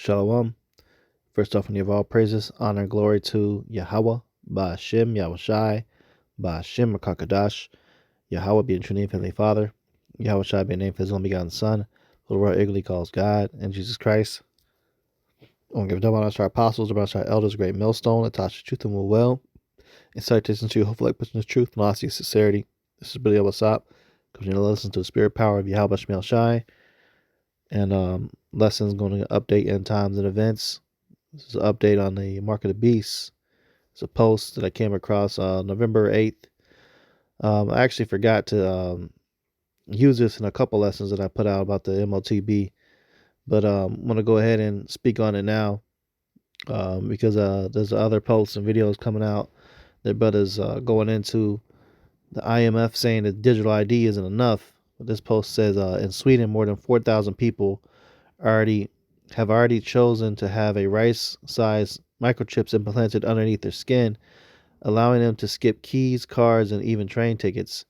Shalom. First off, we give all praises, honor, and glory to Yahweh, Ba'ashem, Yahushai, Ba'ashem, Makakadash, Yahweh being true name, Heavenly Father, Yahushai being named for his only begotten Son, who the world eagerly calls God, and Jesus Christ. I want to give a double honor to our apostles, about our elders, great millstone, that taught the truth and will well, and citation to hopefully like pushing the truth, velocity, sincerity. This is Billy What's up, because you know, listen to the spirit power of Yahweh Shemel Shai, and lessons going to update end times and events. This is an update on the Mark of the Beast. It's a post that I came across November 8th. I actually forgot to use this in a couple lessons that I put out about the MOTB, but I'm going to go ahead and speak on it now because there's other posts and videos coming out that brothers going into the IMF saying that digital ID isn't enough. But this post says in Sweden, more than 4,000 people have already chosen to have a rice-sized microchips implanted underneath their skin, allowing them to skip keys, cards, and even train tickets.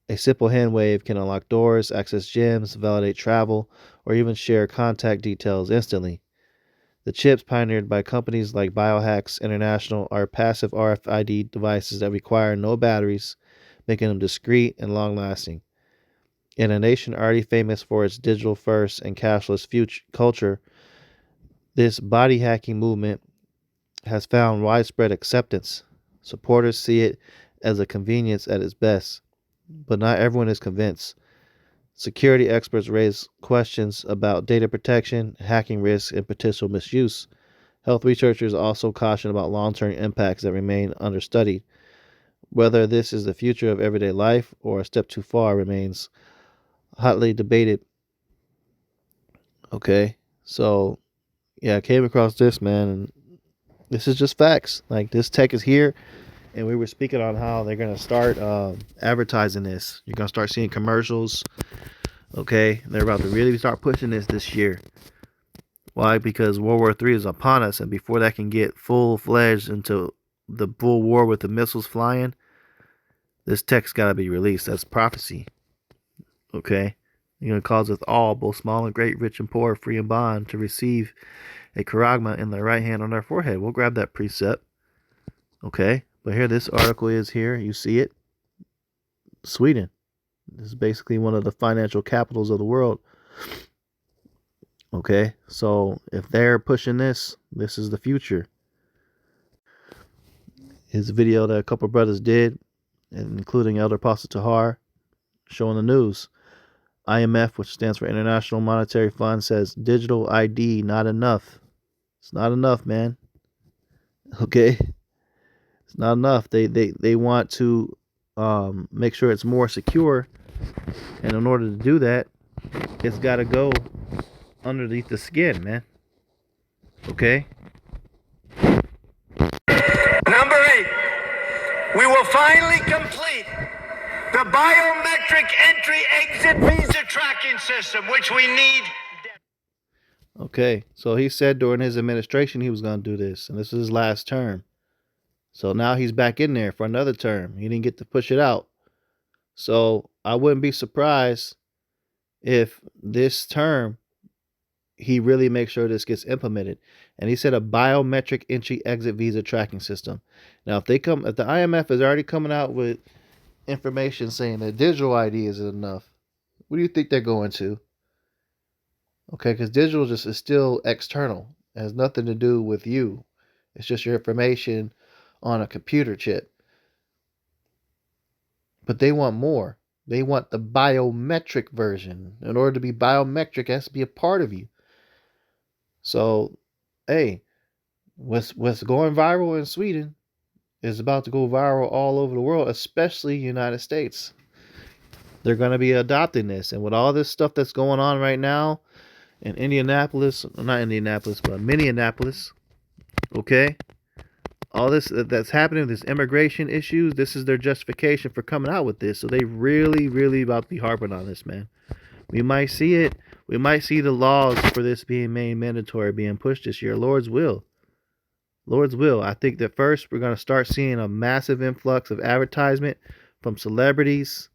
A simple hand wave can unlock doors, access gyms, validate travel, or even share contact details instantly. The chips pioneered by companies like Biohacks International are passive RFID devices that require no batteries, making them discreet and long-lasting. In a nation already famous for its digital-first and cashless culture, this body hacking movement has found widespread acceptance. Supporters see it as a convenience at its best, but not everyone is convinced. Security experts raise questions about data protection, hacking risks, and potential misuse. Health researchers also caution about long-term impacts that remain understudied. Whether this is the future of everyday life or a step too far remains hotly debated. Okay, so yeah, I came across this, man, and this is just facts. Like, this tech is here, and we were speaking on how they're going to start advertising this. You're going to start seeing commercials, okay? They're about to really start pushing this year. Why? Because World War III is upon us, and before that can get full-fledged into the full war with the missiles flying, this tech's got to be released. That's prophecy, okay? You're going to cause us all, both small and great, rich and poor, free and bond, to receive a charagma in their right hand on their forehead. We'll grab that precept. Okay, but here this article is here. You see it. Sweden. This is basically one of the financial capitals of the world. Okay, so if they're pushing this, this is the future. Here's a video that a couple of brothers did, including Elder Apostle Tahar, showing the news. IMF, which stands for International Monetary Fund, says digital ID not enough. It's not enough, man. Okay, it's not enough. They want to make sure it's more secure, and in order to do that, it's got to go underneath the skin, man. Okay. Number 8, we will finally complete the biometric entry-exit visa tracking system, which we need. Okay, so he said during his administration he was going to do this, and this is his last term. So now he's back in there for another term. He didn't get to push it out. So I wouldn't be surprised if this term he really makes sure this gets implemented. And he said a biometric entry-exit visa tracking system. Now, if the IMF is already coming out with information saying that digital ID isn't enough, what do you think they're going to? Okay, because digital just is still external. It has nothing to do with you. It's just your information on a computer chip. But they want more. They want the biometric version. In order to be biometric, it has to be a part of you. So, hey, what's going viral in Sweden is about to go viral all over the world, especially United States. They're going to be adopting this. And with all this stuff that's going on right now in Indianapolis, not Indianapolis, but Minneapolis, okay? All this that's happening, this immigration issues, this is their justification for coming out with this. So they really, really about to be harping on this, man. We might see it. We might see the laws for this being made mandatory being pushed this year. Lord's will. Lord's will. I think that first we're going to start seeing a massive influx of advertisement from celebrities,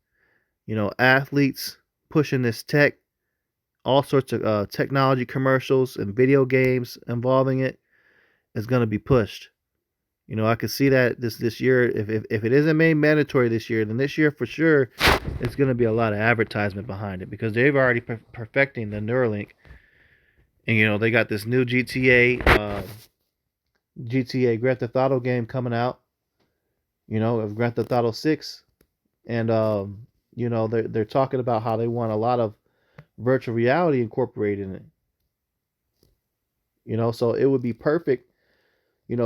athletes pushing this tech all sorts of technology commercials and video games involving it is going to be pushed. I could see that this year. If it isn't made mandatory this year, then this year for sure, it's going to be a lot of advertisement behind it because they've already perfecting the Neuralink, and they got this new GTA Grand Theft Auto game coming out. Of Grand Theft Auto 6, and they're talking about how they want a lot of virtual reality incorporated in it. So it would be perfect,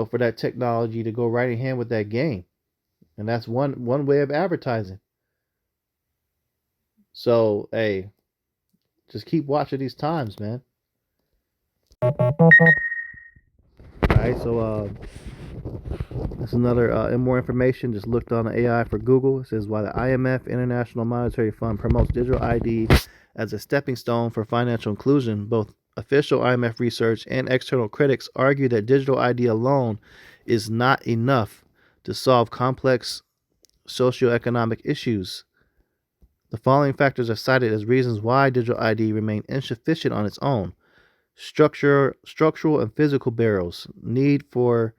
for that technology to go right in hand with that game, and that's one way of advertising. So hey, just keep watching these times, man. All right, so that's another and more information. Just looked on AI for Google. It says why the IMF International Monetary Fund promotes digital ID as a stepping stone for financial inclusion. Both official IMF research and external critics argue that digital ID alone is not enough to solve complex socioeconomic issues. The following factors are cited as reasons why digital ID remain insufficient on its own. Structural and physical barriers. Need for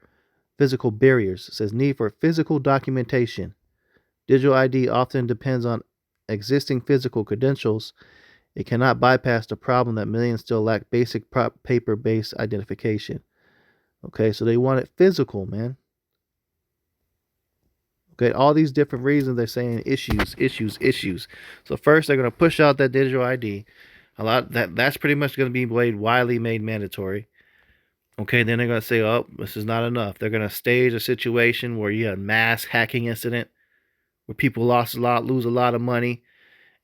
physical barriers. It says need for physical documentation. Digital ID often depends on existing physical credentials. It cannot bypass the problem that millions still lack basic paper-based identification. Okay, so they want it physical, man. Okay, all these different reasons they're saying issues. So first they're going to push out that digital ID. That's pretty much going to be widely made mandatory. Okay, then they're going to say, oh, this is not enough. They're going to stage a situation where you had a mass hacking incident where people lose a lot of money,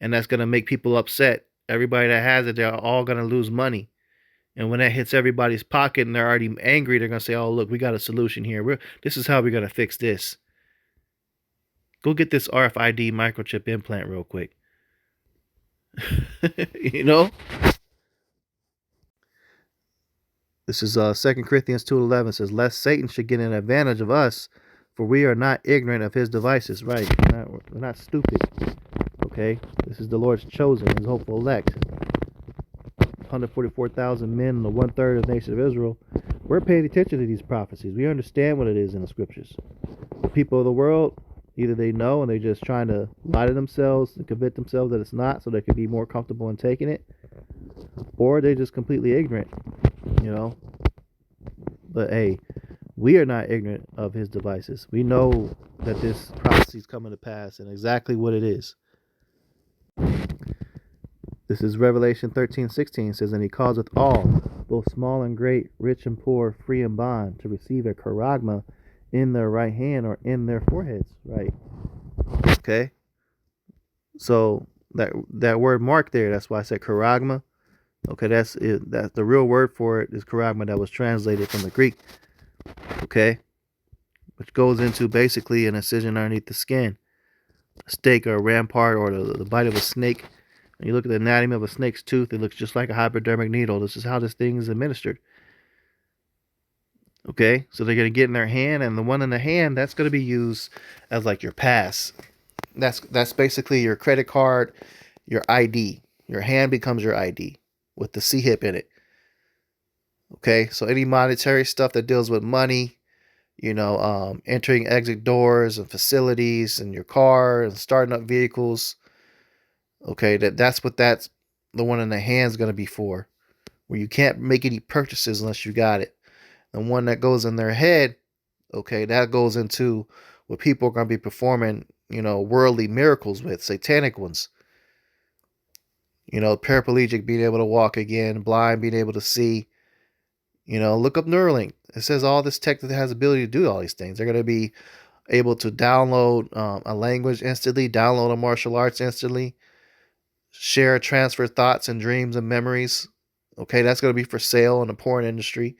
and that's going to make people upset. Everybody that has it, they're all going to lose money. And when that hits everybody's pocket and they're already angry, they're going to say, oh, look, we got a solution here. This is how we're going to fix this. Go get this RFID microchip implant real quick. This is 2 Corinthians 2:11 says, lest Satan should get an advantage of us, for we are not ignorant of his devices. Right. We're not stupid. Okay. This is the Lord's chosen, his hopeful elect. 144,000 men, the 1/3 of the nation of Israel. We're paying attention to these prophecies. We understand what it is in the scriptures. The people of the world, either they know and they're just trying to lie to themselves and convince themselves that it's not so they can be more comfortable in taking it, or they're just completely ignorant, But hey, we are not ignorant of his devices. We know that this prophecy is coming to pass and exactly what it is. This is Revelation 13:16 says, and he causeth all, both small and great, rich and poor, free and bond, to receive a charagma in their right hand or in their foreheads. Right. Okay. So that word mark there, that's why I said charagma. Okay, that's it. That's the real word for it is charagma that was translated from the Greek. Okay, which goes into basically an incision underneath the skin, a stake or a rampart or the bite of a snake. And you look at the anatomy of a snake's tooth, it looks just like a hypodermic needle. This is how this thing is administered. Okay, so they're going to get in their hand, and the one in the hand, that's going to be used as like your pass. That's basically your credit card, your ID. Your hand becomes your ID with the C-hip in it. Okay, so any monetary stuff that deals with money, entering exit doors and facilities and your car and starting up vehicles. Okay, that's the one in the hand is going to be for, where you can't make any purchases unless you got it. The one that goes in their head, okay, that goes into what people are going to be performing, worldly miracles with, satanic ones. Paraplegic being able to walk again, blind being able to see. Look up Neuralink. It says all this tech that has the ability to do all these things. They're going to be able to download a language instantly, download a martial arts instantly, share, transfer thoughts and dreams and memories. Okay, that's going to be for sale in the porn industry.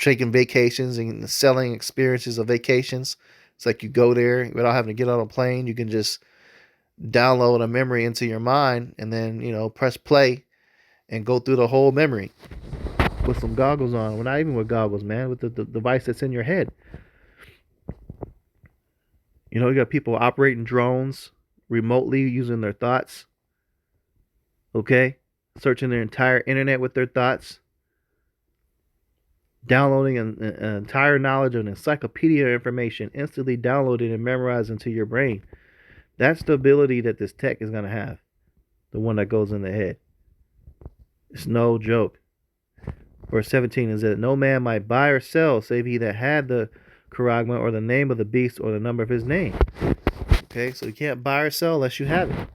Taking vacations and selling experiences of vacations. It's like you go there without having to get on a plane. You can just download a memory into your mind and then, press play and go through the whole memory with some goggles on. Well, not even with goggles, man, with the device that's in your head. You got people operating drones remotely using their thoughts. Okay? Searching their entire internet with their thoughts, downloading an entire knowledge of an encyclopedia of information, instantly downloaded and memorized into your brain. That's the ability that this tech is going to have, the one that goes in the head. It's no joke. Verse 17 is that no man might buy or sell save he that had the charagma or the name of the beast or the number of his name. Okay, so you can't buy or sell unless you have it.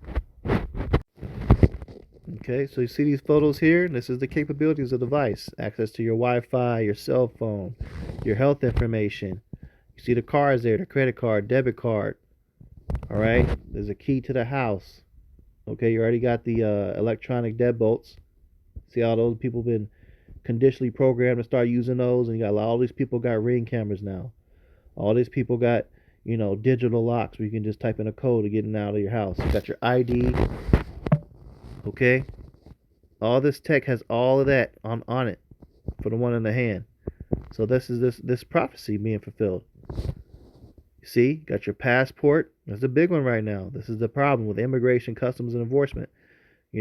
Okay, so you see these photos here? This is the capabilities of the device. Access to your Wi-Fi, your cell phone, your health information. You see the cards there, the credit card, debit card. All right, there's a key to the house. Okay, you already got the electronic deadbolts. See how those people been conditionally programmed to start using those, and you got all these people got Ring cameras now. All these people got, digital locks where you can just type in a code to get in and out of your house. You got your ID. Okay, all this tech has all of that on it for the one in the hand. So this is this prophecy being fulfilled. You see, got your passport. That's a big one right now. This is the problem with immigration, customs, and enforcement.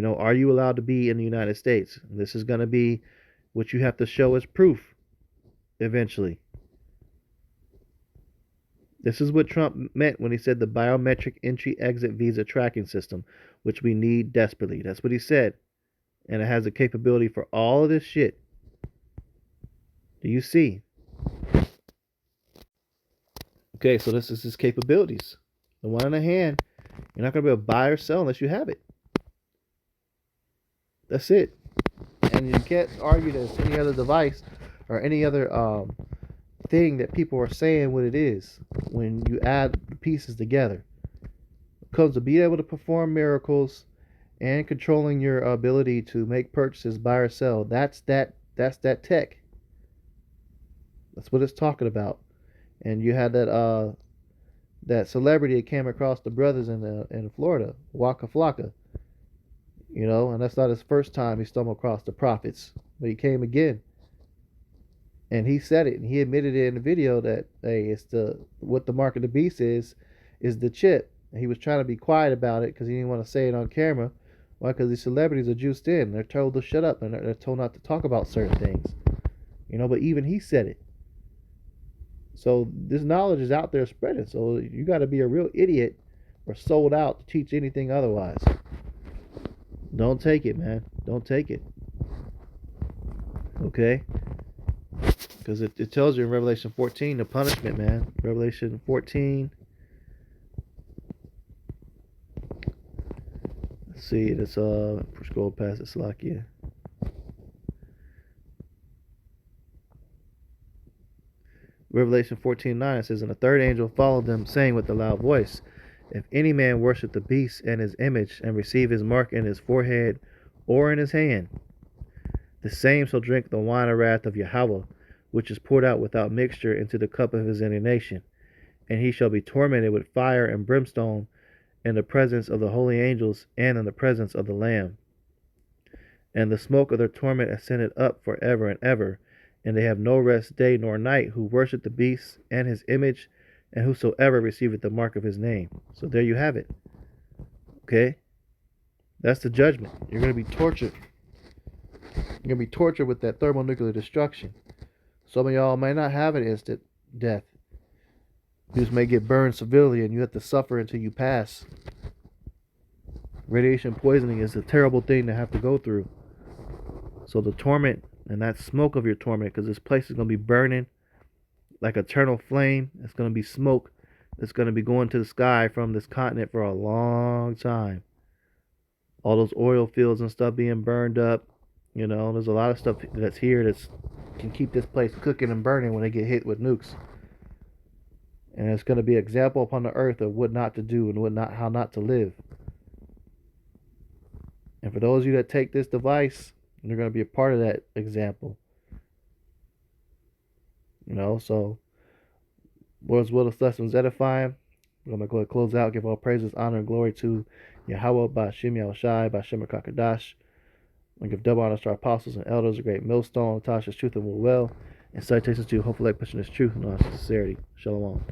Are you allowed to be in the United States? This is going to be what you have to show as proof eventually. This is what Trump meant when he said the biometric entry-exit visa tracking system, which we need desperately. That's what he said. And it has the capability for all of this shit. Do you see? Okay, so this is his capabilities. The one in the hand, you're not going to be able to buy or sell unless you have it. That's it. And you can't argue that it's any other device or any other thing that people are saying what it is when you add the pieces together. It comes to be able to perform miracles and controlling your ability to make purchases, buy or sell. That's that tech. That's what it's talking about. And you had that celebrity that came across the brothers in Florida, Waka Flocka. And that's not his first time he stumbled across the prophets, but he came again. And he said it, and he admitted it in the video that, hey, it's what the mark of the beast is the chip. And he was trying to be quiet about it because he didn't want to say it on camera. Why? Because these celebrities are juiced in. They're told to shut up, and they're told not to talk about certain things. But even he said it. So this knowledge is out there spreading. So you got to be a real idiot or sold out to teach anything otherwise. Don't take it, man. Don't take it. Okay? Because it tells you in Revelation 14 the punishment, man. Revelation 14. Let's see. It's scroll past it, Slakia. Revelation 14:9 says, and the third angel followed them, saying with a loud voice, if any man worship the beast and his image, and receive his mark in his forehead or in his hand, the same shall drink the wine of wrath of Yahweh, which is poured out without mixture into the cup of his indignation. And he shall be tormented with fire and brimstone in the presence of the holy angels and in the presence of the Lamb. And the smoke of their torment ascended up for ever and ever, and they have no rest day nor night who worship the beast and his image, and whosoever receiveth the mark of his name. So there you have it. Okay? That's the judgment. You're going to be tortured. You're going to be tortured with that thermonuclear destruction. Some of y'all may not have an instant death. You just may get burned severely and you have to suffer until you pass. Radiation poisoning is a terrible thing to have to go through. So the torment and that smoke of your torment, because this place is going to be burning like eternal flame. It's going to be smoke that's going to be going to the sky from this continent for a long time. All those oil fields and stuff being burned up. There's a lot of stuff that's here that can keep this place cooking and burning when they get hit with nukes. And it's going to be an example upon the earth of what not to do and how not to live. And for those of you that take this device, you're going to be a part of that example. So Lord's will, this lesson is edifying. We're going to go ahead and close out, give all praises, honor, and glory to Yahweh, Ba'Shem Yahushai, Ba'Shem Kakadash. And give double honors to our apostles and elders, a great millstone, Tasha's truth and will well, and citations to hopefully pushing this truth in all sincerity. Shalom.